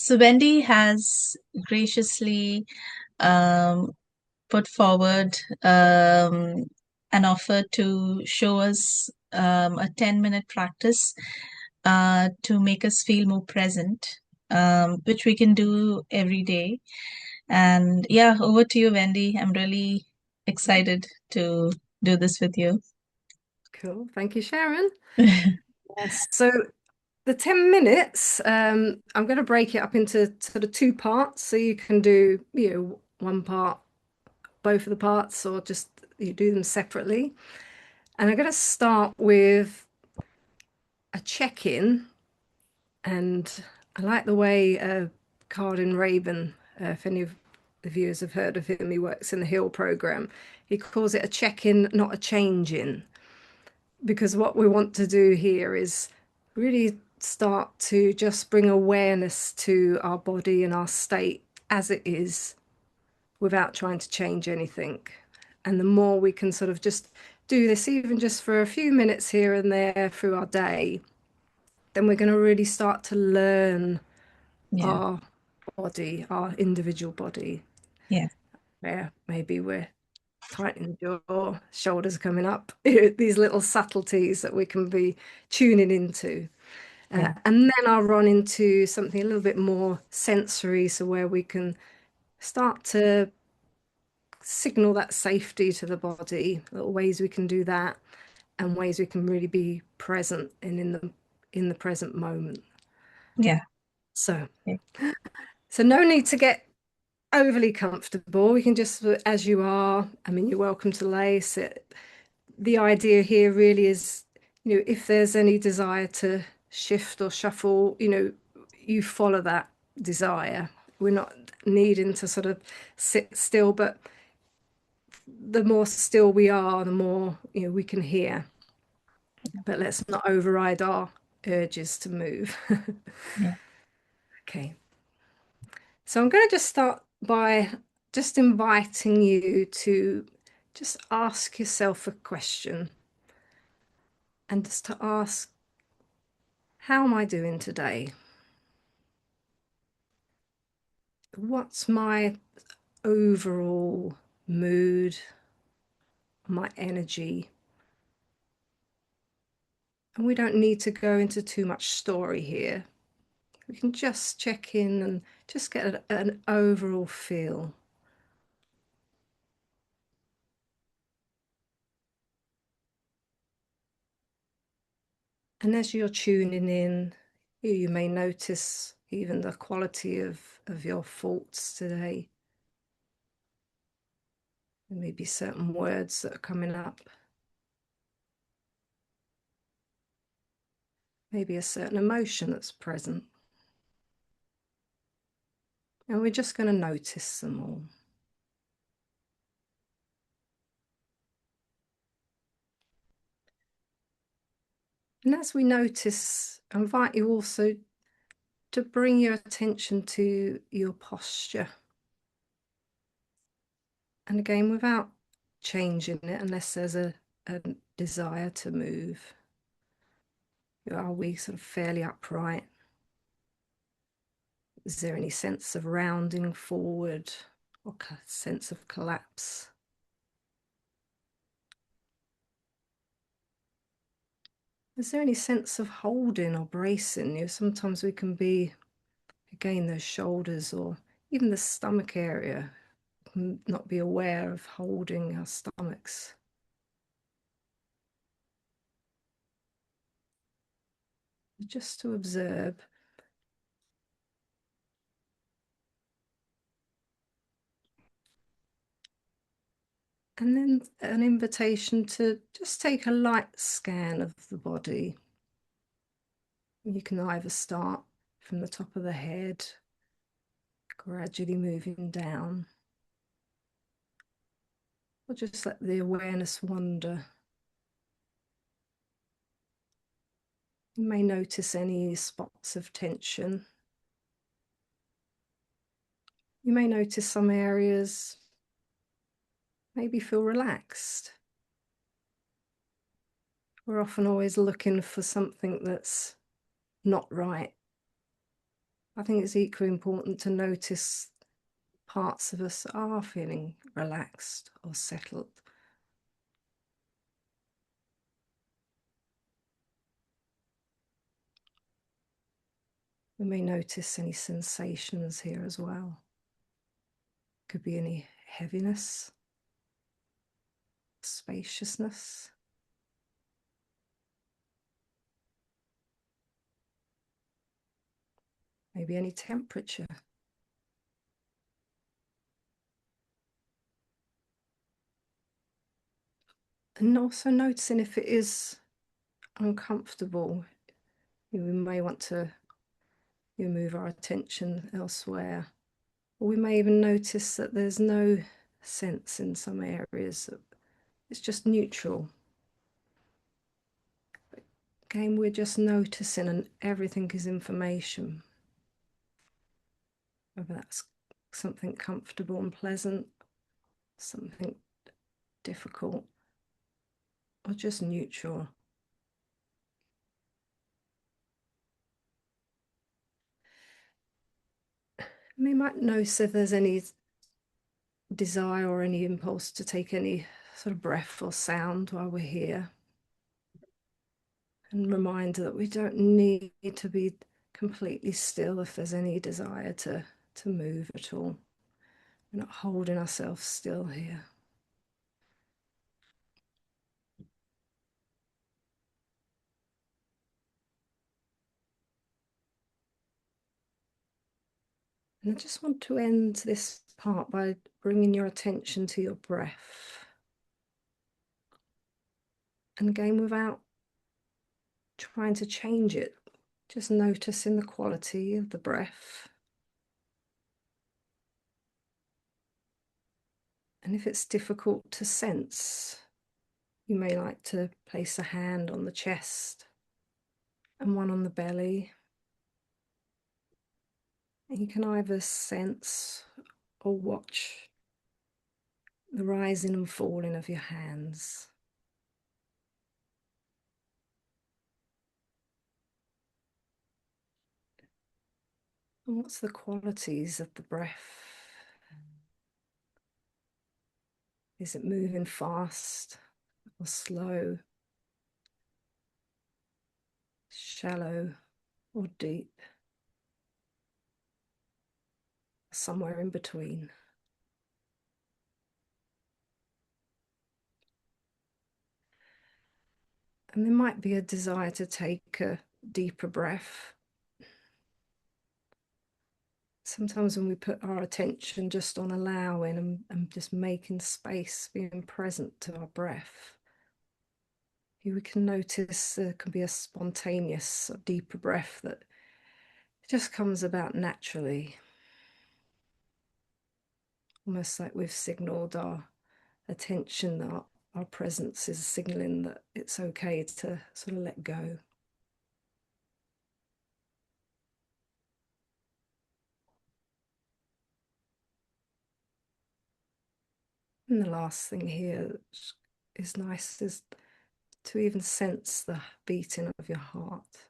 So Wendy has graciously um, put forward an offer to show us a 10-minute practice to make us feel more present, which we can do every day. And yeah, over to you, Wendy. I'm really excited to do this with you. Cool. Thank you, Sharon. Yes. So the 10 minutes, I'm going to break it up into sort of two parts. So you can do, one part, both of the parts, or just you do them separately. And I'm going to start with a check-in. And I like the way Cardin Raven, if any of the viewers have heard of him, he works in the Heal program. He calls it a check-in, not a change-in. Because what we want to do here is really start to just bring awareness to our body and our state as it is without trying to change anything. And the more we can sort of just do this, even just for a few minutes here and there through our day, then we're going to really start to learn Yeah, our body, our individual body, yeah, where maybe we're tightening the jaw, shoulders coming up, these little subtleties that we can be tuning into. yeah, And then I'll run into something a little bit more sensory, so where we can start to signal that safety to the body, little ways we can do that, and ways we can really be present and in the present moment. yeah. So, Yeah. so no need to get overly comfortable. We can just, as you are, I mean, you're welcome to lay, sit. The idea here really is, if there's any desire to shift or shuffle, you follow that desire. We're not needing to sort of sit still, but the more still we are, the more, we can hear. But let's not override our urges to move. Yeah. Okay. So I'm going to just start by just inviting you to just ask yourself a question, and just to ask, how am I doing today? What's my overall mood, my energy? And we don't need to go into too much story here. We can just check in and just get an overall feel. And as you're tuning in, you may notice even the quality of your thoughts today. There may be certain words that are coming up, maybe a certain emotion that's present. And we're just going to notice them all. And as we notice, I invite you also to bring your attention to your posture. And again, without changing it, unless there's a desire to move. Are we sort of fairly upright? Is there any sense of rounding forward or sense of collapse? Is there any sense of holding or bracing? Sometimes we can be, again, those shoulders or even the stomach area, not be aware of holding our stomachs. Just to observe. And then an invitation to just take a light scan of the body. You can either start from the top of the head, gradually moving down, or just let the awareness wander. You may notice any spots of tension. You may notice some areas maybe feel relaxed. We're often always looking for something that's not right. I think it's equally important to notice parts of us are feeling relaxed or settled. We may notice any sensations here as well. Could be any heaviness, spaciousness. Maybe any temperature. And also noticing if it is uncomfortable, we may want to move our attention elsewhere. Or we may even notice that there's no sense in some areas. It's just neutral. Again, we're just noticing, and everything is information. Whether that's something comfortable and pleasant, something difficult, or just neutral. We might notice if there's any desire or any impulse to take any sort of breath or sound while we're here. And reminder that we don't need to be completely still if there's any desire to move at all. We're not holding ourselves still here. And I just want to end this part by bringing your attention to your breath. And again, without trying to change it, just noticing the quality of the breath. And if it's difficult to sense, you may like to place a hand on the chest and one on the belly. And you can either sense or watch the rising and falling of your hands. And what's the qualities of the breath? Is it moving fast or slow? Shallow or deep? Somewhere in between. And there might be a desire to take a deeper breath. Sometimes when we put our attention just on allowing and just making space, being present to our breath, we can notice there can be a spontaneous, deeper breath that just comes about naturally. Almost like we've signaled our attention, our presence is signaling that it's okay to sort of let go. And the last thing here is nice is to even sense the beating of your heart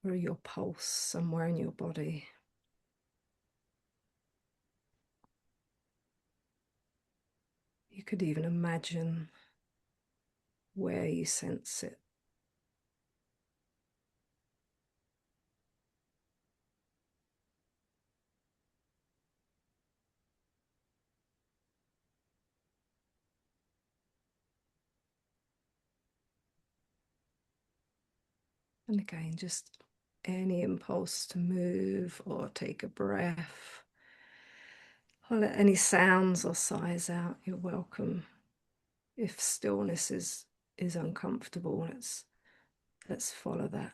or your pulse somewhere in your body. You could even imagine where you sense it. And again, just any impulse to move or take a breath or let any sounds or sighs out, you're welcome. If stillness is uncomfortable, let's follow that.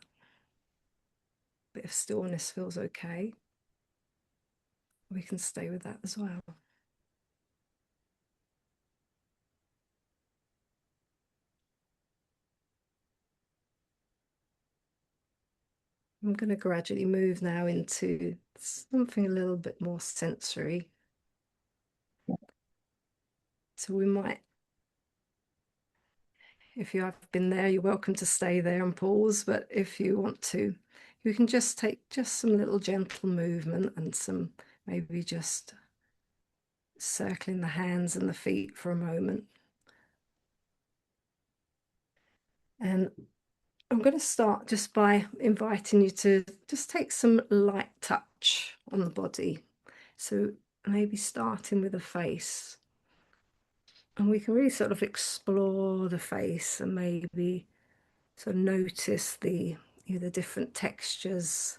But if stillness feels okay, we can stay with that as well. I'm going to gradually move now into something a little bit more sensory. So we might, if you have been there, you're welcome to stay there and pause. But if you want to, You can just take just some little gentle movement and some maybe just circling the hands and the feet for a moment. And I'm going to start just by inviting you to just take some light touch on the body. So maybe starting with the face. And we can really sort of explore the face and maybe sort of notice the different textures,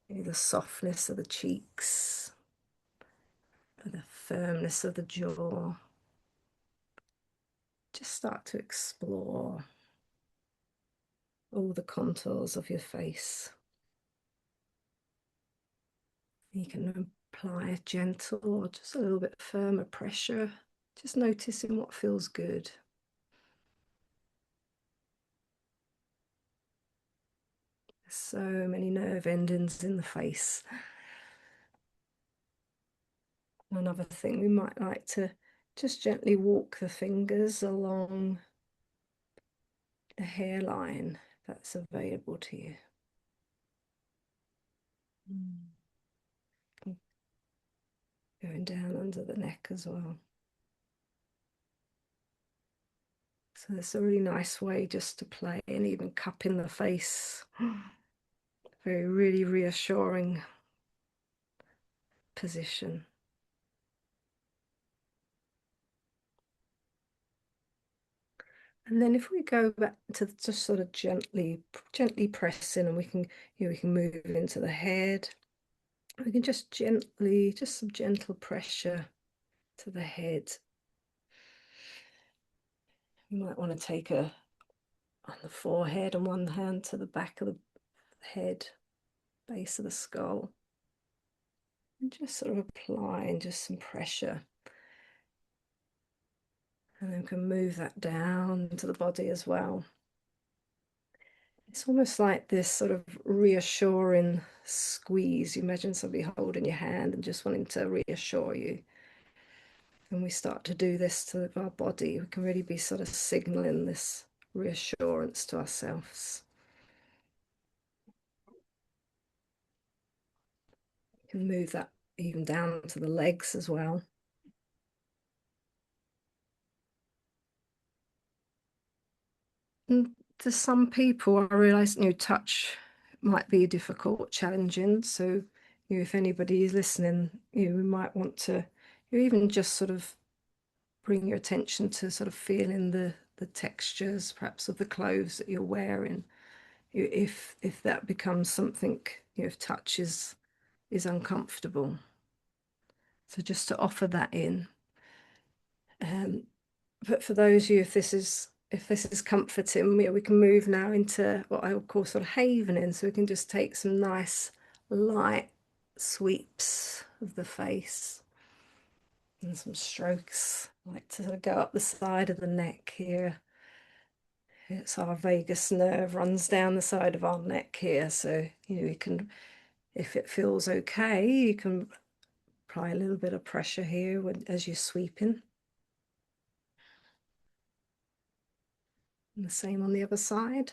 the softness of the cheeks, the firmness of the jaw. Just start to explore all the contours of your face. You can apply a gentle or just a little bit firmer pressure, just noticing what feels good. There's so many nerve endings in the face. Another thing, we might like to just gently walk the fingers along the hairline that's available to you. Going down under the neck as well. So it's a really nice way just to play and even cup in the face. Very, really reassuring position. And then if we go back to just sort of gently pressing, and we can, we can move into the head. We can just gently, just some gentle pressure to the head. You might want to take on the forehead and one hand to the back of the head, base of the skull. And just sort of applying just some pressure. And then we can move that down to the body as well. It's almost like this sort of reassuring squeeze. You imagine somebody holding your hand and just wanting to reassure you. And we start to do this to our body, we can really be sort of signaling this reassurance to ourselves. You can move that even down to the legs as well. And to some people, I realize touch might be difficult, challenging. So, if anybody is listening, we might want to, even just sort of bring your attention to sort of feeling the textures, perhaps of the clothes that you're wearing. If that becomes something, if touch is uncomfortable. So just to offer that in. But for those of you, if this is comforting, we can move now into what I would call sort of havening. So we can just take some nice light sweeps of the face and some strokes, like to sort of go up the side of the neck here. It's our vagus nerve runs down the side of our neck here. So, you can, if it feels okay, you can apply a little bit of pressure here as you're sweeping. And the same on the other side.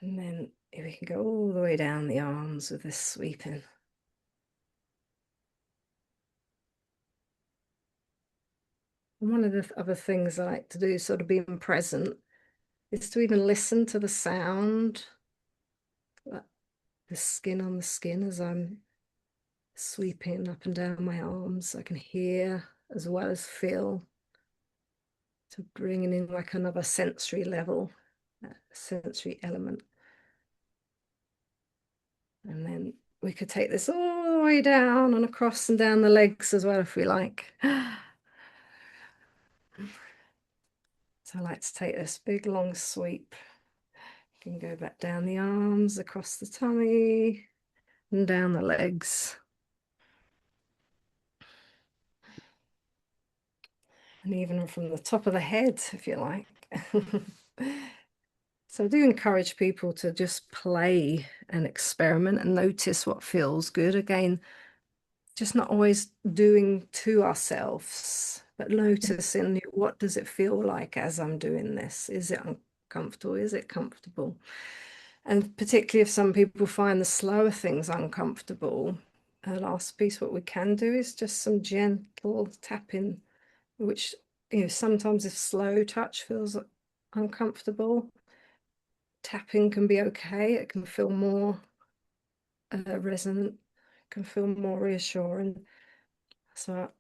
And then we can go all the way down the arms with this sweeping. And one of the other things I like to do, sort of being present, is to even listen to the sound, like the skin on the skin as I'm sweeping up and down my arms. I can hear as well as feel. So bringing in like another sensory level, sensory element. And then we could take this all the way down and across and down the legs as well if we like. So I like to take this big long sweep. You can go back down the arms, across the tummy, and down the legs. And even from the top of the head, if you like. So I do encourage people to just play and experiment and notice what feels good. Again, just not always doing to ourselves. but noticing what does it feel like as I'm doing this? Is it uncomfortable? Is it comfortable? And particularly if some people find the slower things uncomfortable, the last piece, what we can do is just some gentle tapping, which, sometimes if slow touch feels uncomfortable, tapping can be okay. It can feel more resonant, can feel more reassuring. So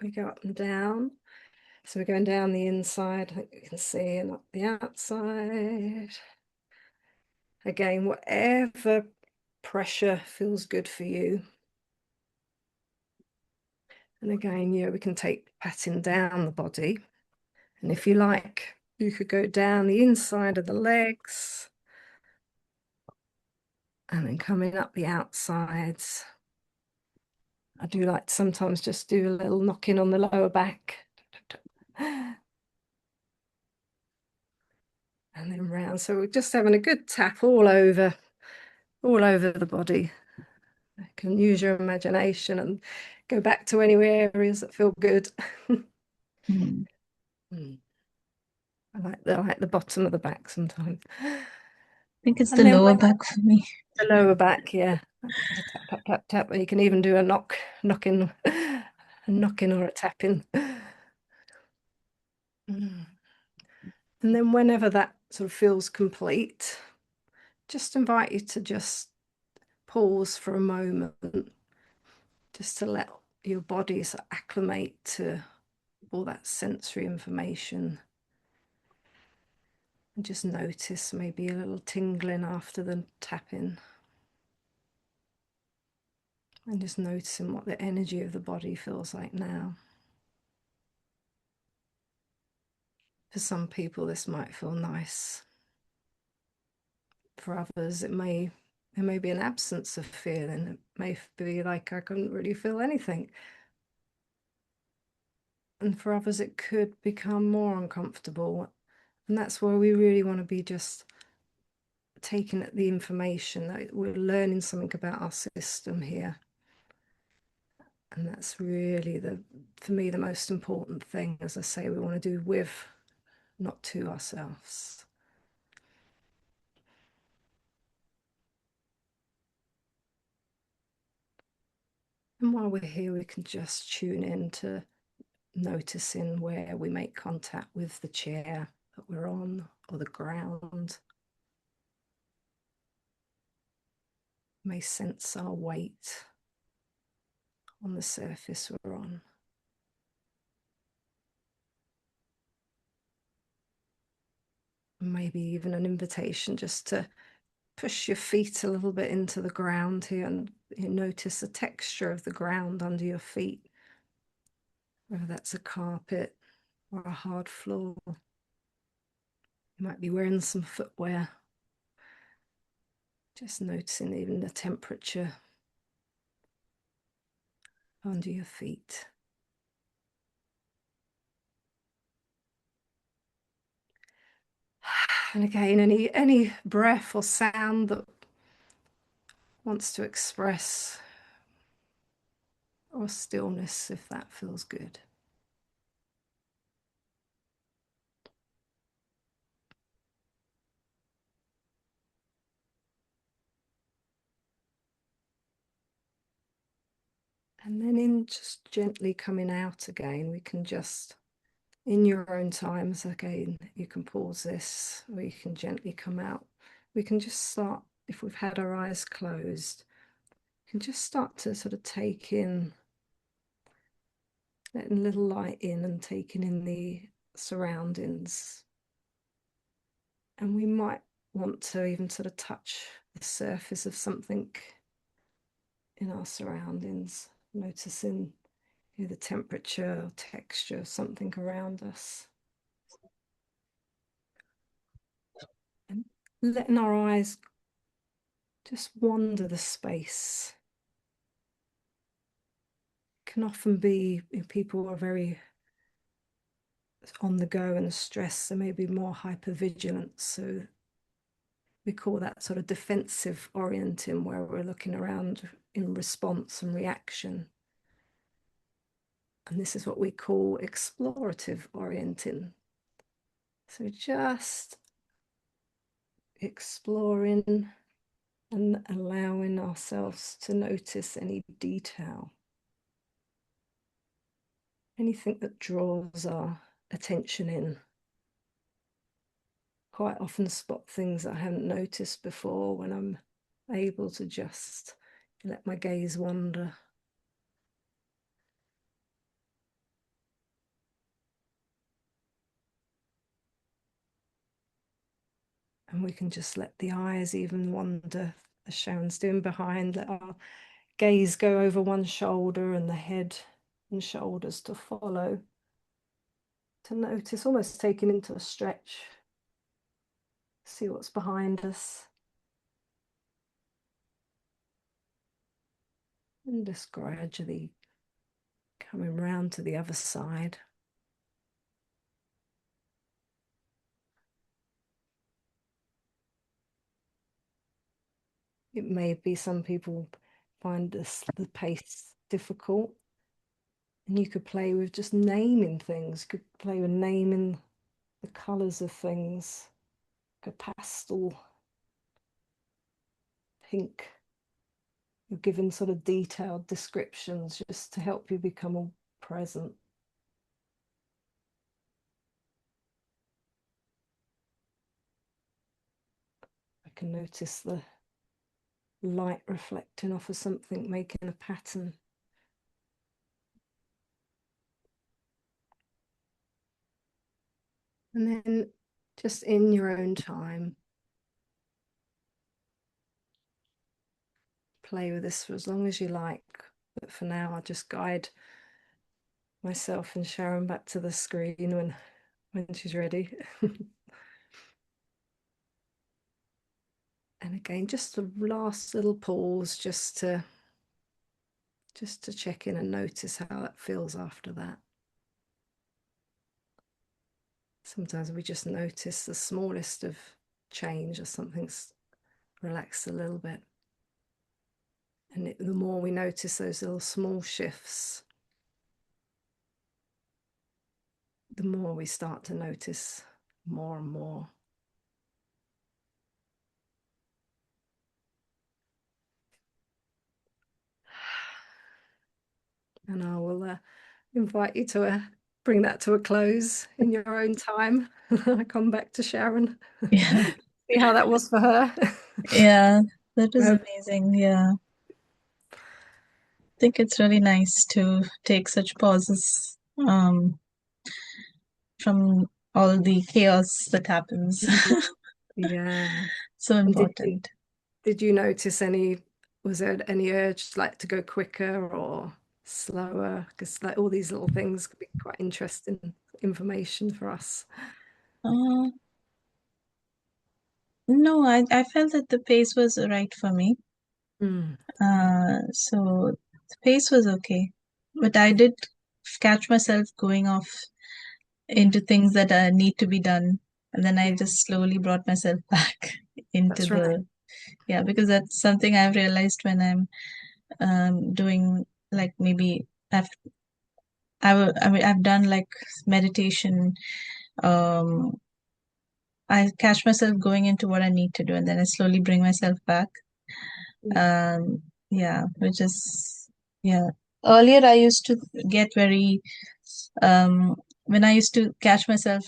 we go up and down. So we're going down the inside, like you can see, and up the outside. Again, whatever pressure feels good for you. And again, we can take patting down the body. And if you like, you could go down the inside of the legs and then coming up the outsides. I do like to sometimes just do a little knocking on the lower back. And then round. So we're just having a good tap all over the body. You can use your imagination and go back to any areas that feel good. Mm. I like the bottom of the back sometimes. I think it's the And then lower back for me. the lower back, yeah. Just tap, tap, tap, tap. You can even do a knocking, a knocking or a tapping. And then whenever that sort of feels complete, just invite you to just pause for a moment, just to let your body sort of acclimate to all that sensory information. And just notice maybe a little tingling after the tapping. And just noticing what the energy of the body feels like now. For some people, this might feel nice. For others, there may be an absence of feeling. It may be like I couldn't really feel anything. And for others, it could become more uncomfortable. And that's where we really want to be just taking the information that we're learning something about our system here. And that's really for me, the most important thing, as I say, we want to do with, not to ourselves. And while we're here, we can just tune in to noticing where we make contact with the chair that we're on or the ground. We may sense our weight on the surface we're on. Maybe even an invitation just to push your feet a little bit into the ground here and you notice the texture of the ground under your feet, whether that's a carpet or a hard floor. You might be wearing some footwear. Just noticing even the temperature under your feet. And again, any breath or sound that wants to express, or stillness if that feels good. And then in just gently coming out again, we can just, in your own times, again, you can pause this or you can gently come out. We can just start, if we've had our eyes closed, we can just start to sort of take in, letting a little light in and taking in the surroundings. And we might want to even sort of touch the surface of something in our surroundings, noticing the temperature or texture of something around us. And letting our eyes just wander the space. It can often be, if people are very on the go and stressed, there may be more hypervigilance. So we call that sort of defensive orienting, where we're looking around in response and reaction. And this is what we call explorative orienting. So just exploring and allowing ourselves to notice any detail, anything that draws our attention in. Quite often spot things I haven't noticed before when I'm able to just let my gaze wander. And we can just let the eyes even wander, as Sharon's doing behind, let our gaze go over one shoulder and the head and shoulders to follow, to notice, almost taking into a stretch, see what's behind us. And just gradually coming round to the other side. It may be some people find the pace difficult. And you could play with just naming things. You could play with naming the colours of things, like a pastel pink. You're given sort of detailed descriptions just to help you become more present. I can notice the light reflecting off of something, making a pattern. And then just in your own time, play with this for as long as you like. But for now, I'll just guide myself and Sharon back to the screen when she's ready. And again, just a last little pause just to check in and notice how that feels after that. Sometimes we just notice the smallest of change, or something's relaxed a little bit. And the more we notice those little small shifts, the more we start to notice more and more. And I will invite you to bring that to a close in your own time. I come back to Sharon. Yeah. See how that was for her. Yeah, that was Um, amazing. Yeah. I think it's really nice to take such pauses from all the chaos that happens. yeah. So And important. did you notice was there any urge like to go quicker or slower? Because like all these little things could be quite interesting information for us. Uh, no, I felt that the pace was right for me. Mm. So the pace was okay. But I did catch myself going off into things that need to be done. And then I Yeah, just slowly brought myself back into that's right. yeah, because that's something I've realized when I'm doing like maybe I mean, I've done like meditation. Um, I catch myself going into what I need to do, and then I slowly bring myself back. Yeah. Um, yeah, which is yeah. Earlier, I used to get very when I used to catch myself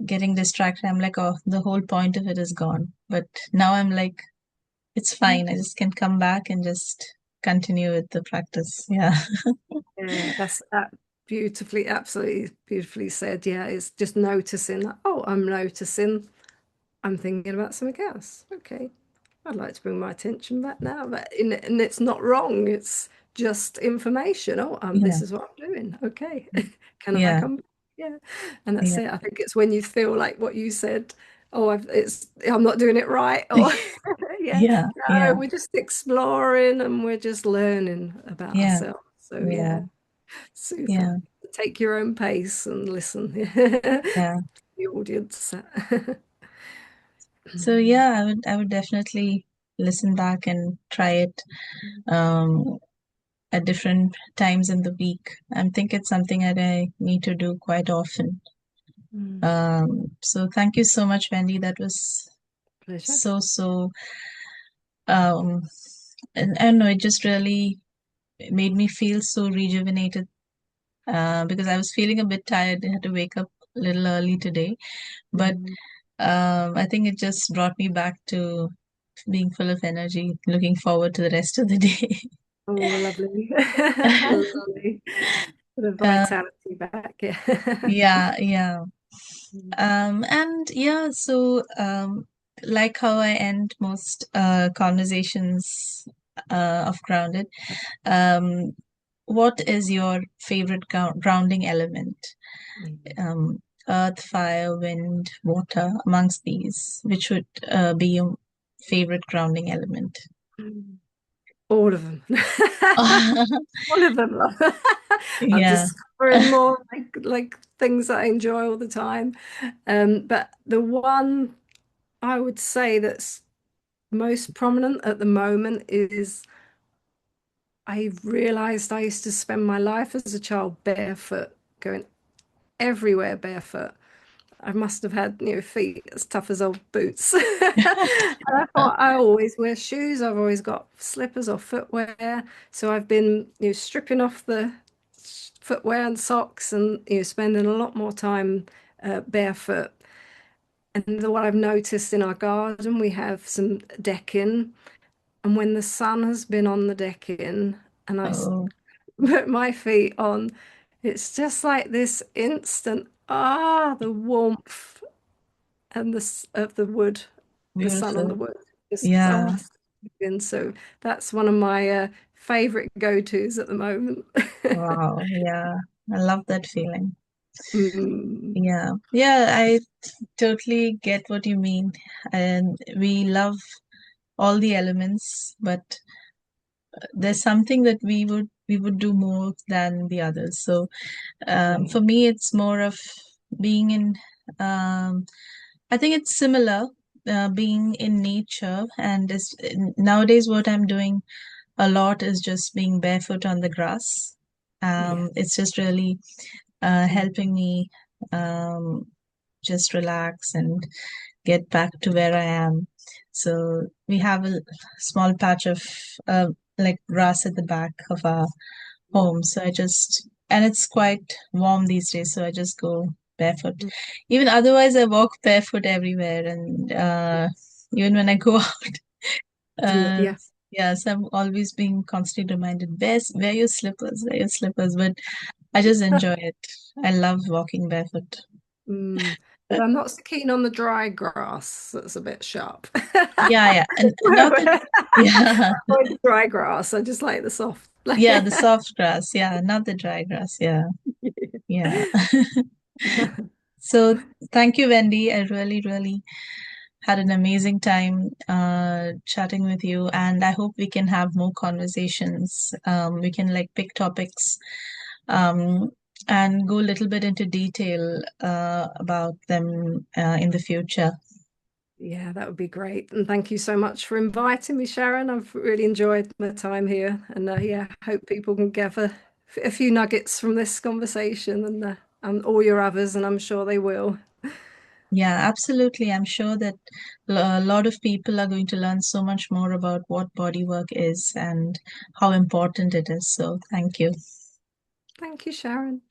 getting distracted, I'm like, oh, the whole point of it is gone. But now I'm like, it's fine. I just can come back and just continue with the practice. Yeah. Yeah, that's beautifully, absolutely beautifully said. Yeah, it's just noticing that, oh, I'm noticing I'm thinking about something else. Okay. I'd like to bring my attention back now, and it's not wrong. It's just information. Oh, Yeah. this is what I'm doing. Okay, can I Yeah. come back? Yeah, and that's Yeah. it. I think it's when you feel like what you said. Oh, I'm not doing it right. Or yeah, Yeah. no, Yeah. we're just exploring and we're just learning about Yeah. ourselves. So Yeah. yeah, super. Yeah. Take your own pace and listen. Yeah. The audience. So yeah, I would definitely listen back and try it. Um, at different times in the week. I think it's something that I need to do quite often. Mm. So thank you so much, Wendy. That was Pleasure. so um and I don't know, it just really made me feel so rejuvenated because I was feeling a bit tired. I had to wake up a little early today, but Mm. I think it just brought me back to being full of energy, looking forward to the rest of the day. Oh, lovely. Lovely. The Uh, vitality back. Yeah. yeah. And yeah, so like how I end most conversations of Grounded, um, what is your favorite grounding element? Mm. Um, Earth, fire, wind, water, amongst these, which would be your favorite grounding element? All of them. All of them. I'm Yeah. discovering more like things that I enjoy all the time. But the one I would say that's most prominent at the moment is I realized I used to spend my life as a child barefoot, going everywhere barefoot. I must have had, feet as tough as old boots. And I thought I always wear shoes. I've always got slippers or footwear. So I've been, stripping off the footwear and socks and, spending a lot more time barefoot. And what I've noticed in our garden, we have some decking. And when the sun has been on the decking and Oh, put my feet on, it's just like this instant, the warmth and of the wood, the sun on the beautiful. wood. Just Yeah. and so that's one of my favorite go-tos at the moment. Wow. Yeah. I love that feeling. Mm, Yeah. Yeah, I totally get what you mean. And we love all the elements, but there's something that we would do more than the others. So for mm, me, it's more of being in. I think it's similar, being in nature, and nowadays what I'm doing a lot is just being barefoot on the grass. yeah. It's just really Mm, helping me um, just relax and get back to where I am. So we have a small patch of uh, like grass at the back of our home. So and it's quite warm these days. So I just go barefoot. mm, Even otherwise, I walk barefoot everywhere. And even when I go out, uh, yeah. yeah, so I'm always being constantly reminded, wear your slippers, wear your slippers. But I just enjoy it. I love walking barefoot. But I'm not so keen on the dry grass. That's a bit sharp. Yeah. And not that, yeah, Avoid dry grass. I just like the soft. yeah, the soft grass. Yeah, not the dry grass. Yeah. So thank you, Wendy. I really had an amazing time chatting with you, and I hope we can have more conversations. We can like pick topics um, and go a little bit into detail about them in the future. Yeah, that would be great. And thank you so much for inviting me, Sharon. I've really enjoyed my time here. And yeah, hope people can gather a few nuggets from this conversation and all your others, and I'm sure they will. Yeah, absolutely. I'm sure that a lot of people are going to learn so much more about what body work is and how important it is. So thank you. Thank you, Sharon.